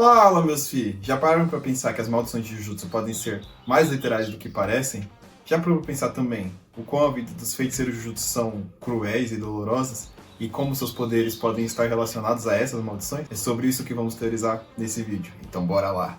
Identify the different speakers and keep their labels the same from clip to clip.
Speaker 1: Fala, meus filhos! Já pararam pra pensar que as maldições de Jujutsu podem ser mais literais do que parecem? Já parou pra pensar também o quão a vida dos feiticeiros Jujutsu são cruéis e dolorosas? E como seus poderes podem estar relacionados a essas maldições? É sobre isso que vamos teorizar nesse vídeo. Então bora lá!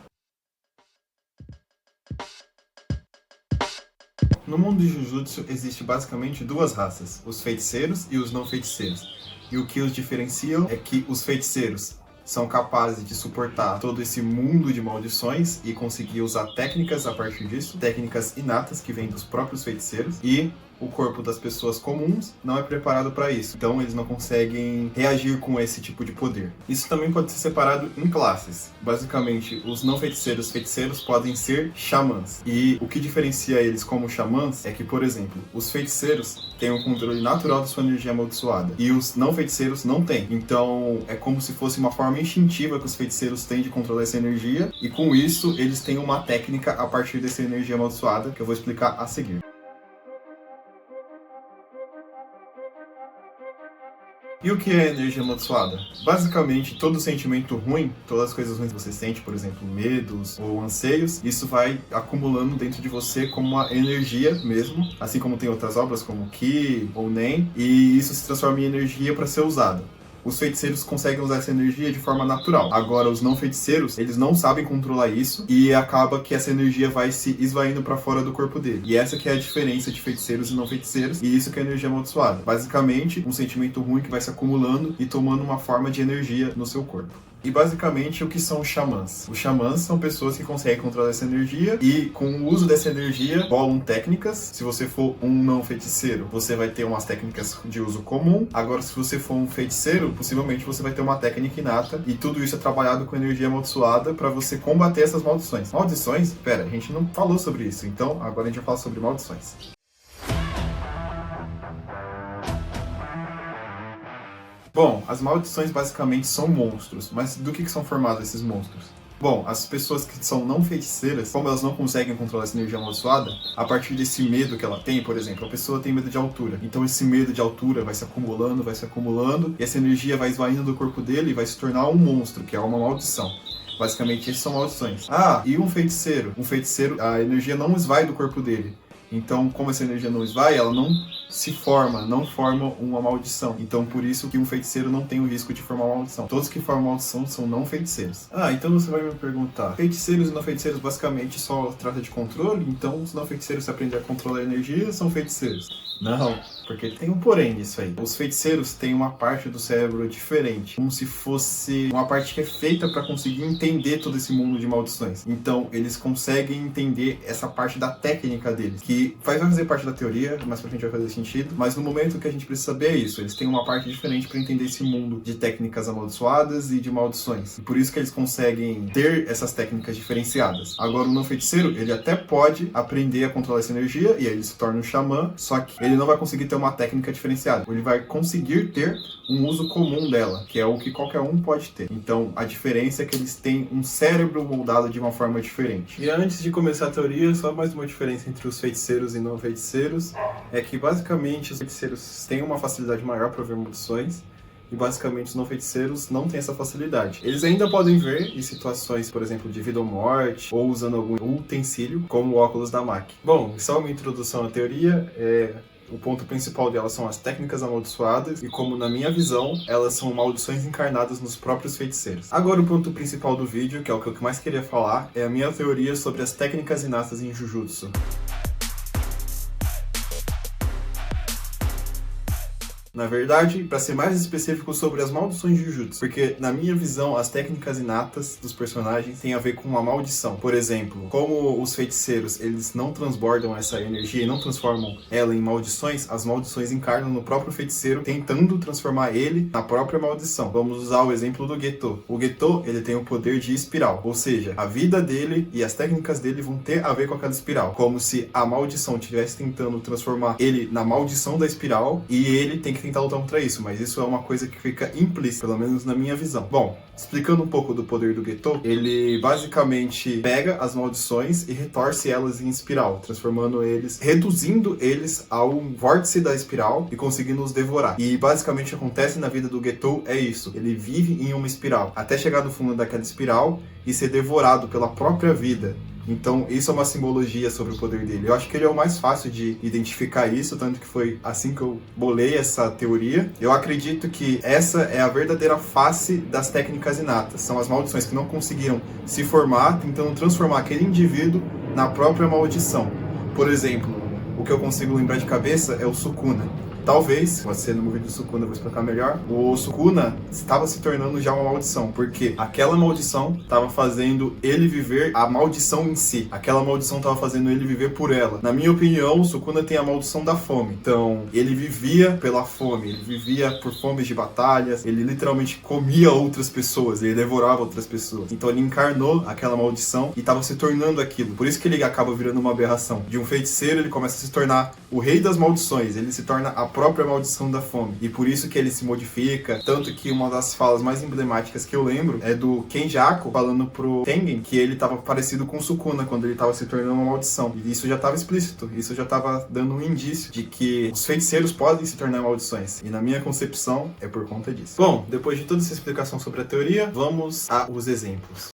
Speaker 1: No mundo de Jujutsu existe basicamente duas raças, os feiticeiros e os não feiticeiros. E o que os diferenciam é que os feiticeiros são capazes de suportar todo esse mundo de maldições e conseguir usar técnicas a partir disso, técnicas inatas que vêm dos próprios feiticeiros, e o corpo das pessoas comuns não é preparado para isso, então eles não conseguem reagir com esse tipo de poder. Isso também pode ser separado em classes. Basicamente, os não feiticeiros podem ser xamãs, e o que diferencia eles como xamãs é que, por exemplo, os feiticeiros têm um controle natural da sua energia amaldiçoada, e os não feiticeiros não têm. Então, é como se fosse uma forma instintiva que os feiticeiros têm de controlar essa energia, e com isso, eles têm uma técnica a partir dessa energia amaldiçoada, que eu vou explicar a seguir. E o que é energia amaldiçoada? Basicamente, todo sentimento ruim, todas as coisas ruins que você sente, por exemplo, medos ou anseios, isso vai acumulando dentro de você como uma energia mesmo, assim como tem outras obras como Ki ou Nen, e isso se transforma em energia para ser usada. Os feiticeiros conseguem usar essa energia de forma natural. Agora, os não feiticeiros, eles não sabem controlar isso e acaba que essa energia vai se esvaindo para fora do corpo dele. E essa que é a diferença de feiticeiros e não feiticeiros, e isso que é energia amaldiçoada. Basicamente, um sentimento ruim que vai se acumulando e tomando uma forma de energia no seu corpo. E basicamente, o que são os xamãs? Os xamãs são pessoas que conseguem controlar essa energia e, com o uso dessa energia, bolam técnicas. Se você for um não feiticeiro, você vai ter umas técnicas de uso comum. Agora, se você for um feiticeiro, possivelmente você vai ter uma técnica inata. E tudo isso é trabalhado com energia amaldiçoada para você combater essas maldições. Maldições? Pera, a gente não falou sobre isso. Então, agora a gente vai falar sobre maldições. Bom, as maldições basicamente são monstros, mas do que são formados esses monstros? Bom, as pessoas que são não feiticeiras, como elas não conseguem controlar essa energia amaldiçoada, a partir desse medo que ela tem, por exemplo, a pessoa tem medo de altura. Então esse medo de altura vai se acumulando, e essa energia vai esvaindo do corpo dele e vai se tornar um monstro, que é uma maldição. Basicamente, essas são maldições. Ah, e um feiticeiro? Um feiticeiro, a energia não esvai do corpo dele. Então, como essa energia não esvai, ela não se forma, não forma uma maldição. Então, por isso que um feiticeiro não tem o risco de formar uma maldição. Todos que formam maldição são não feiticeiros. Ah, então você vai me perguntar, feiticeiros e não feiticeiros basicamente só trata de controle? Então, os não feiticeiros, se aprender a controlar a energia, são feiticeiros? Não, porque tem um porém nisso aí. Os feiticeiros têm uma parte do cérebro diferente, como se fosse uma parte que é feita para conseguir entender todo esse mundo de maldições. Então, eles conseguem entender essa parte da técnica deles, que vai fazer parte da teoria, mas pra gente vai fazer sentido. Mas no momento que a gente precisa saber é isso, eles têm uma parte diferente para entender esse mundo de técnicas amaldiçoadas e de maldições. E por isso que eles conseguem ter essas técnicas diferenciadas. Agora, o não feiticeiro, ele até pode aprender a controlar essa energia, e aí ele se torna um xamã, só que ele não vai conseguir ter uma técnica diferenciada. Ele vai conseguir ter um uso comum dela, que é o que qualquer um pode ter. Então, a diferença é que eles têm um cérebro moldado de uma forma diferente. E antes de começar a teoria, só mais uma diferença entre os feiticeiros e não feiticeiros, é que basicamente os feiticeiros têm uma facilidade maior para ver maldições, e basicamente os não feiticeiros não têm essa facilidade. Eles ainda podem ver em situações, por exemplo, de vida ou morte, ou usando algum utensílio, como o óculos da Maki. Bom, só uma introdução à teoria, o ponto principal delas são as técnicas amaldiçoadas e, como na minha visão, elas são maldições encarnadas nos próprios feiticeiros. Agora o ponto principal do vídeo, que é o que eu mais queria falar, é a minha teoria sobre as técnicas inatas em Jujutsu. Na verdade, para ser mais específico sobre as maldições de Jujutsu, porque na minha visão as técnicas inatas dos personagens têm a ver com uma maldição. Por exemplo, como os feiticeiros eles não transbordam essa energia e não transformam ela em maldições, as maldições encarnam no próprio feiticeiro, tentando transformar ele na própria maldição. Vamos usar o exemplo do Geto. O Geto, ele tem o poder de espiral, ou seja, a vida dele e as técnicas dele vão ter a ver com aquela espiral, como se a maldição estivesse tentando transformar ele na maldição da espiral e ele tem que tentar lutar contra isso, mas isso é uma coisa que fica implícita, pelo menos na minha visão. Bom, explicando um pouco do poder do Getou, ele basicamente pega as maldições e retorce elas em espiral, transformando eles, reduzindo eles ao vórtice da espiral e conseguindo os devorar. E basicamente o que acontece na vida do Getou é isso, ele vive em uma espiral, até chegar no fundo daquela espiral e ser devorado pela própria vida. Então, isso é uma simbologia sobre o poder dele. Eu acho que ele é o mais fácil de identificar isso, tanto que foi assim que eu bolei essa teoria. Eu acredito que essa é a verdadeira face das técnicas inatas. São as maldições que não conseguiram se formar, tentando transformar aquele indivíduo na própria maldição. Por exemplo, o que eu consigo lembrar de cabeça é o Sukuna. Talvez, pode ser no vídeo do Sukuna, eu vou explicar melhor, o Sukuna estava se tornando já uma maldição, porque aquela maldição estava fazendo ele viver a maldição em si. Aquela maldição estava fazendo ele viver por ela. Na minha opinião, o Sukuna tem a maldição da fome. Então, ele vivia pela fome, ele vivia por fomes de batalhas, ele literalmente comia outras pessoas, ele devorava outras pessoas. Então, ele encarnou aquela maldição e estava se tornando aquilo. Por isso que ele acaba virando uma aberração. De um feiticeiro, ele começa a se tornar o rei das maldições, ele se torna a própria maldição da fome. E por isso que ele se modifica, tanto que uma das falas mais emblemáticas que eu lembro é do Kenjaku falando pro Tengen que ele estava parecido com o Sukuna quando ele estava se tornando uma maldição. E isso já estava explícito, isso já estava dando um indício de que os feiticeiros podem se tornar maldições. E na minha concepção, é por conta disso. Bom, depois de toda essa explicação sobre a teoria, vamos aos exemplos.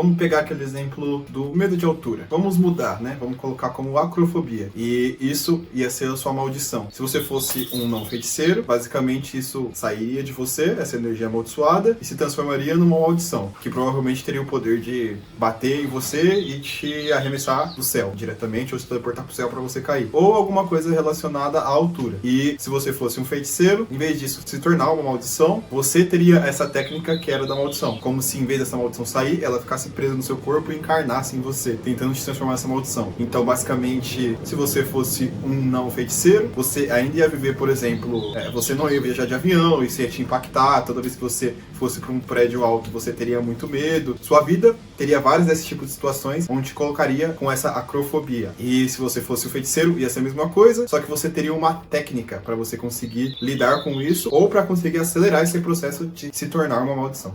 Speaker 1: Vamos pegar aquele exemplo do medo de altura. Vamos mudar, né? Vamos colocar como acrofobia. E isso ia ser a sua maldição. Se você fosse um não feiticeiro, basicamente isso sairia de você, essa energia amaldiçoada, e se transformaria numa maldição, que provavelmente teria o poder de bater em você e te arremessar do céu diretamente, ou se teleportar pro céu para você cair. Ou alguma coisa relacionada à altura. E se você fosse um feiticeiro, em vez disso se tornar uma maldição, você teria essa técnica que era da maldição. Como se em vez dessa maldição sair, ela ficasse presa no seu corpo e encarnasse em você, tentando te transformar nessa maldição. Então, basicamente, se você fosse um não feiticeiro, você ainda ia viver, por exemplo, você não ia viajar de avião, isso ia te impactar, toda vez que você fosse para um prédio alto, você teria muito medo. Sua vida teria vários desses tipos de situações onde te colocaria com essa acrofobia. E se você fosse o feiticeiro, ia ser a mesma coisa, só que você teria uma técnica para você conseguir lidar com isso, ou para conseguir acelerar esse processo de se tornar uma maldição.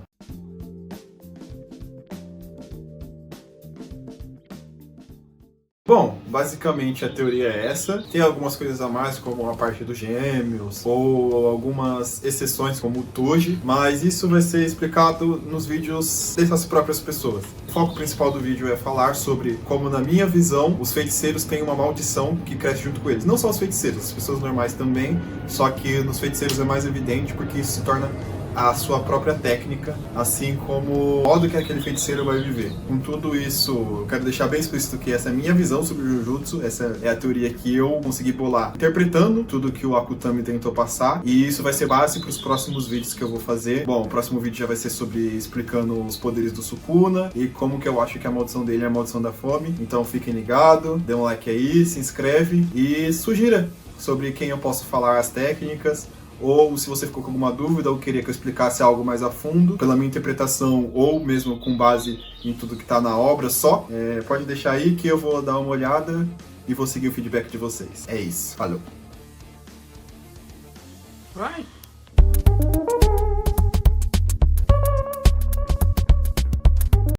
Speaker 1: Bom, basicamente a teoria é essa. Tem algumas coisas a mais, como a parte dos gêmeos, ou algumas exceções, como o Toji, mas isso vai ser explicado nos vídeos dessas próprias pessoas. O foco principal do vídeo é falar sobre como, na minha visão, os feiticeiros têm uma maldição que cresce junto com eles. Não só os feiticeiros, as pessoas normais também, só que nos feiticeiros é mais evidente porque isso se torna a sua própria técnica, assim como o modo que aquele feiticeiro vai viver. Com tudo isso, eu quero deixar bem explícito que essa é a minha visão sobre o Jujutsu, essa é a teoria que eu consegui bolar interpretando tudo que o Akutami tentou passar, e isso vai ser base para os próximos vídeos que eu vou fazer. Bom, o próximo vídeo já vai ser sobre explicando os poderes do Sukuna e como que eu acho que a maldição dele é a maldição da fome. Então fiquem ligados, dê um like aí, se inscreve e sugira sobre quem eu posso falar as técnicas, ou se você ficou com alguma dúvida ou queria que eu explicasse algo mais a fundo, pela minha interpretação ou mesmo com base em tudo que está na obra só, pode deixar aí que eu vou dar uma olhada e vou seguir o feedback de vocês. É isso, falou!
Speaker 2: Vai!